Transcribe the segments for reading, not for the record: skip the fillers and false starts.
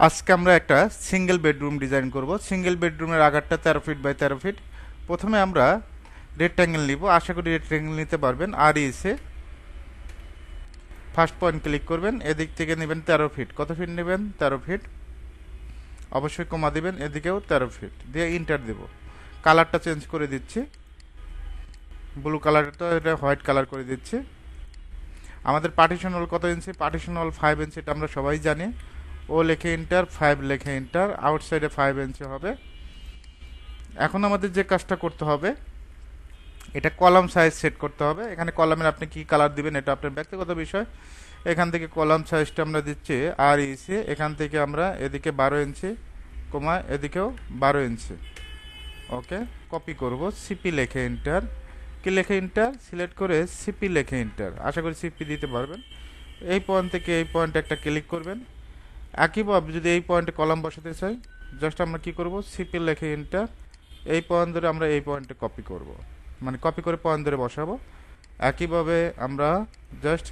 আজকে আমরা একটা সিঙ্গেল বেডরুম ডিজাইন করব। সিঙ্গেল বেডরুমের আকারটা 13 ফিট বাই 13 ফিট। প্রথমে আমরা রেক্ট্যাঙ্গেল নিব, আশা করি রেক্ট্যাঙ্গেল নিতে পারবেন। আর এসে ফার্স্ট পয়েন্ট ক্লিক করবেন, এদিক থেকে নেবেন 13 ফিট। কত ফিট নেবেন? 13 ফিট। অবশ্যই কমা দিবেন, এদিকেও 13 ফিট দিয়ে ইন্টার দেব। কালারটা চেঞ্জ করে দিচ্ছি, ব্লু কালারটা এটা হোয়াইট কালার করে দিচ্ছি। আমাদের পার্টিশন হল কত ইঞ্চি? পার্টিশন হল 5 ইঞ্চি, এটা আমরা সবাই জানি। ও লেখে ইন্টার, 5 লেখে ইন্টার, আউটসাইডে 5 ইঞ্চি হবে। এখন আমাদের যে কাজটা করতে হবে, এটা কলাম সাইজ সেট করতে হবে। এখানে কলামের আপনি কি কালার দিবেন এটা আপনার ব্যক্তিগত বিষয়। এখান থেকে কলাম সাইজটা আমরা দিচ্ছি আর ইসি, এখান থেকে আমরা এদিকে 12 ইঞ্চি, কমা এদিকেও 12 ইঞ্চি। ওকে, কপি করব, সিপি লেখে ইন্টার। কি লেখে ইন্টার? সিলেক্ট করে সিপি লেখে ইন্টার। আশা করি সিপি দিতে পারবেন। এই পয়েন্ট থেকে এই পয়েন্টে একটা ক্লিক করবেন। একইভাবে যদি এই পয়েন্টে কলাম বসাতে চাই, জাস্ট আমরা কি করব, সিপি লেখে ইন্টার। এই পয়েন্ট ধরে আমরা এই পয়েন্টে কপি করব, মানে কপি করে পয়েন্ট ধরে বসাবো। একইভাবে আমরা জাস্ট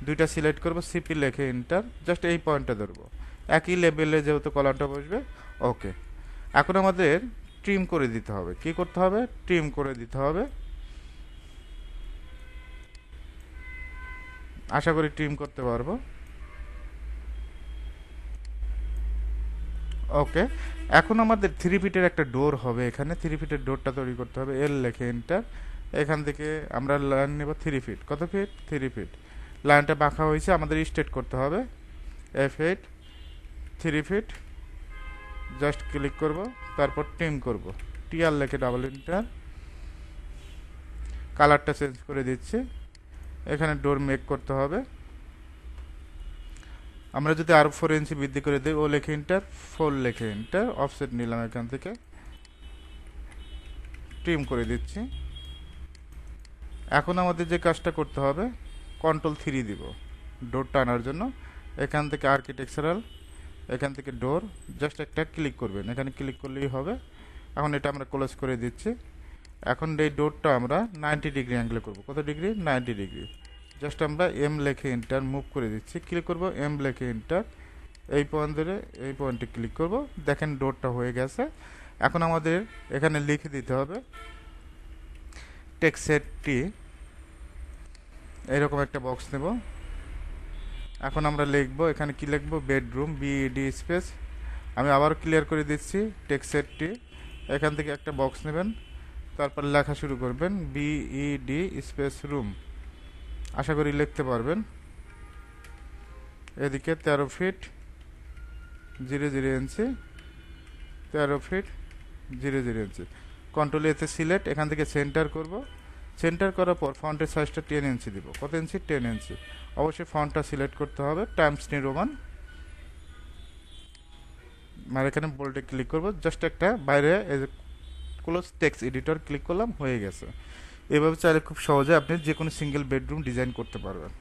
দুইটা সিলেক্ট করব, সিপি লেখে ইন্টার, জাস্ট এই পয়েন্টটা ধরবো। একই লেভেলে যেহেতু কলামটা বসবে। ওকে, এখন আমাদের ট্রিম করে দিতে হবে। কি করতে হবে? ট্রিম করে দিতে হবে। আশা করি ট্রিম করতে পারবো। ওকে, এখন আমাদের 3 ফিটের একটা ডোর হবে। এখানে 3 ফিটের ডোরটা তৈরি করতে হবে। এল লেখে এন্টার। এখান থেকে আমরা লাইন নেব 3 ফিট। কত ফিট? 3 ফিট। লাইনটা বাঁকা হয়েছে, আমাদের স্ট্রেট করতে হবে। F8, 3 ফিট, জাস্ট ক্লিক করব, তারপর ট্রিম করব। টিআর লেখে ডাবল এন্টার। কালারটা চেঞ্জ করে দিচ্ছি। এখানে ডোর মেক করতে হবে। আমরা যদি আরো 4 ইঞ্চি বৃদ্ধি করে দিই, ও লেখে ইন্টার, 4 লেখে ইন্টার, অফসেট নিলাম এখান থেকে, ট্রিম করে দিচ্ছি। এখন আমাদের যে কাজটা করতে হবে, Ctrl+3 দিব ডোর টানার জন্য। এখান থেকে আর্কিটেকচারাল, এখান থেকে ডোর, জাস্ট একটা ক্লিক করবেন, এখানে ক্লিক করলেই হবে। এখন এটা আমরা ক্লোজ করে দিচ্ছি। এখন এই ডোরটা আমরা 90 ডিগ্রি অ্যাঙ্গেলে করব। কত ডিগ্রি? 90 ডিগ্রি। জাস্ট আমরা এম লেখে এন্টার, মুভ করে দিচ্ছি, ক্লিক করব, এম লেখে এন্টার। এই পয়েন্ট ধরে এই পয়েন্টে ক্লিক করব। দেখেন ডোরটা হয়ে গেছে। এখন আমাদের এখানে লিখে দিতে হবে টেক্সট এরকম একটা বক্স নেব। এখন আমরা লিখব, এখানে কি লিখব? Bedroom, BED space. আমি আবার ক্লিয়ার করে দিচ্ছি, টেক্সট। এখান থেকে একটা বক্স নেবেন, তারপর লেখা শুরু করবেন বিইডি স্পেস রুম। আশা করি লিখতে পারবেন। এদিকে 13 ফিট 00 ইঞ্চি, 13 ফিট 00 ইঞ্চি। Ctrl+A সিলেক্ট, এখান থেকে সেন্টার করব। সেন্টার করার পর ফন্টের সাইজটা 10 ইঞ্চি দিব। কত ইঞ্চি? 10 ইঞ্চি। অবশ্যই ফন্টটা সিলেক্ট করতে হবে, টাইমস নিউ রোমান। আর এখানে বোল্ডে ক্লিক করব, জাস্ট একটা বাইরে ক্লোজ টেক্সট এডিটর ক্লিক করলাম, হয়ে গেছে। এভাবে চাইলে খুব সহজে আপনি যে কোনো সিঙ্গেল বেডরুম ডিজাইন করতে পারবেন।